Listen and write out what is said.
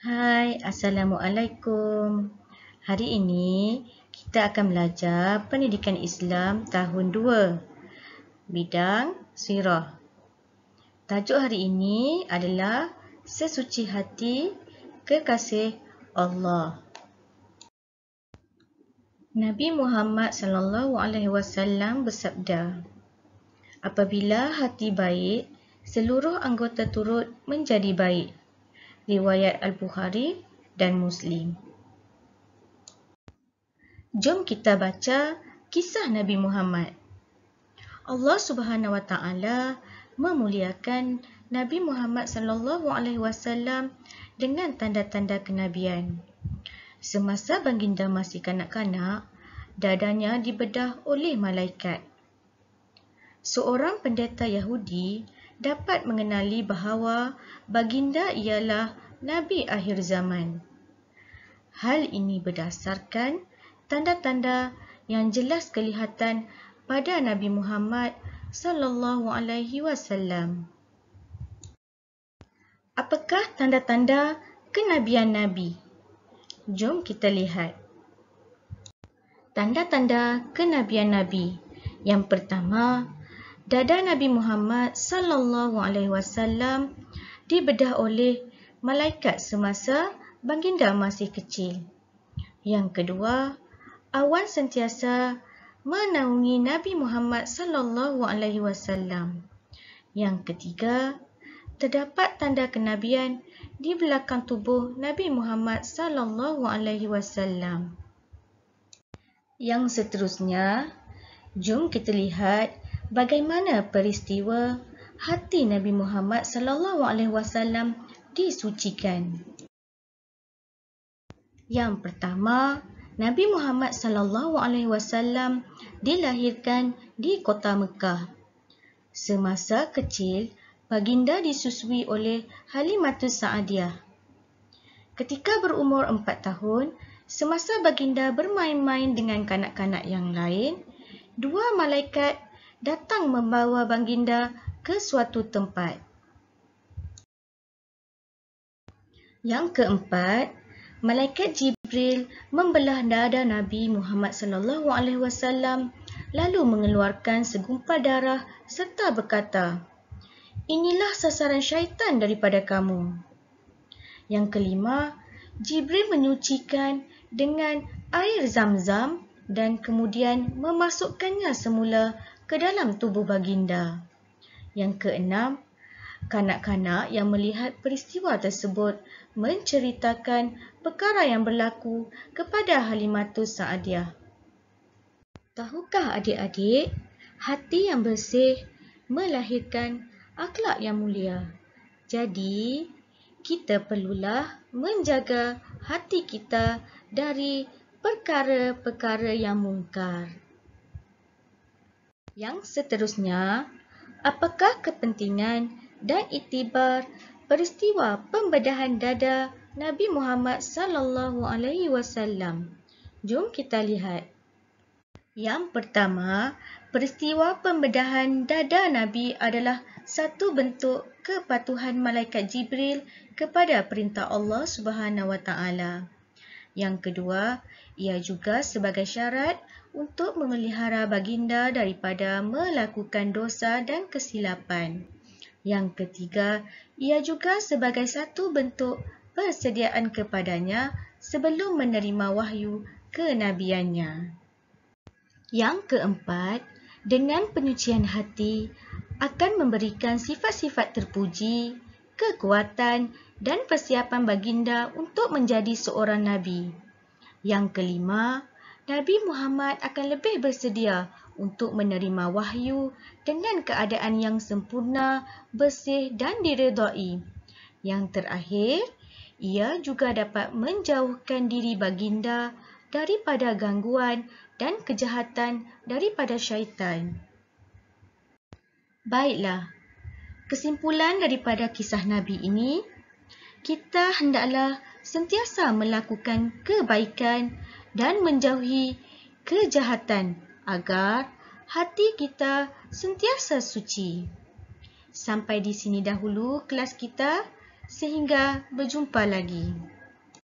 Hai, Assalamualaikum. Hari ini kita akan belajar Pendidikan Islam tahun 2, bidang Sirah. Tajuk hari ini adalah Sesuci Hati Kekasih Allah. Nabi Muhammad SAW bersabda, "Apabila hati baik, seluruh anggota turut menjadi baik." Riwayat Al-Bukhari dan Muslim. Jom kita baca kisah Nabi Muhammad. Allah Subhanahu Wa Taala memuliakan Nabi Muhammad SAW dengan tanda-tanda kenabian. Semasa baginda masih kanak-kanak, dadanya dibedah oleh malaikat. Seorang pendeta Yahudi dapat mengenali bahawa baginda ialah Nabi akhir zaman. Hal ini berdasarkan tanda-tanda yang jelas kelihatan pada Nabi Muhammad SAW. Apakah tanda-tanda kenabian Nabi? Jom kita lihat. Tanda-tanda kenabian Nabi. Yang pertama, dada Nabi Muhammad SAW dibedah oleh malaikat semasa baginda masih kecil. Yang kedua, awan sentiasa menaungi Nabi Muhammad SAW. Yang ketiga, terdapat tanda kenabian di belakang tubuh Nabi Muhammad SAW. Yang seterusnya, jom kita lihat bagaimana peristiwa hati Nabi Muhammad SAW disucikan. Yang pertama, Nabi Muhammad SAW dilahirkan di kota Mekah. Semasa kecil, baginda disusui oleh Halimatus Sa'adiyah. Ketika berumur 4 tahun, semasa baginda bermain-main dengan kanak-kanak yang lain, dua malaikat datang membawa baginda ke suatu tempat. Yang keempat, malaikat Jibril membelah dada Nabi Muhammad SAW lalu mengeluarkan segumpal darah serta berkata, "Inilah sasaran syaitan daripada kamu." Yang kelima, Jibril menyucikan dengan air Zam-Zam dan kemudian memasukkannya semula ke dalam tubuh baginda. Yang keenam, kanak-kanak yang melihat peristiwa tersebut menceritakan perkara yang berlaku kepada Halimatus Sa'adiyah. Tahukah adik-adik, hati yang bersih melahirkan akhlak yang mulia. Jadi, kita perlulah menjaga hati kita dari perkara-perkara yang mungkar. Yang seterusnya, apakah kepentingan dan iktibar peristiwa pembedahan dada Nabi Muhammad SAW? Jom kita lihat. Yang pertama, peristiwa pembedahan dada Nabi adalah satu bentuk kepatuhan malaikat Jibril kepada perintah Allah Subhanahu Wa Taala. Yang kedua, ia juga sebagai syarat untuk memelihara baginda daripada melakukan dosa dan kesilapan. Yang ketiga, ia juga sebagai satu bentuk persediaan kepadanya sebelum menerima wahyu kenabiannya. Yang keempat, dengan penyucian hati akan memberikan sifat-sifat terpuji, kekuatan dan persiapan baginda untuk menjadi seorang Nabi. Yang kelima, Nabi Muhammad akan lebih bersedia untuk menerima wahyu dengan keadaan yang sempurna, bersih dan diredai. Yang terakhir, ia juga dapat menjauhkan diri baginda daripada gangguan dan kejahatan daripada syaitan. Baiklah, kesimpulan daripada kisah Nabi ini, kita hendaklah sentiasa melakukan kebaikan dan menjauhi kejahatan agar hati kita sentiasa suci. Sampai di sini dahulu kelas kita, sehingga berjumpa lagi.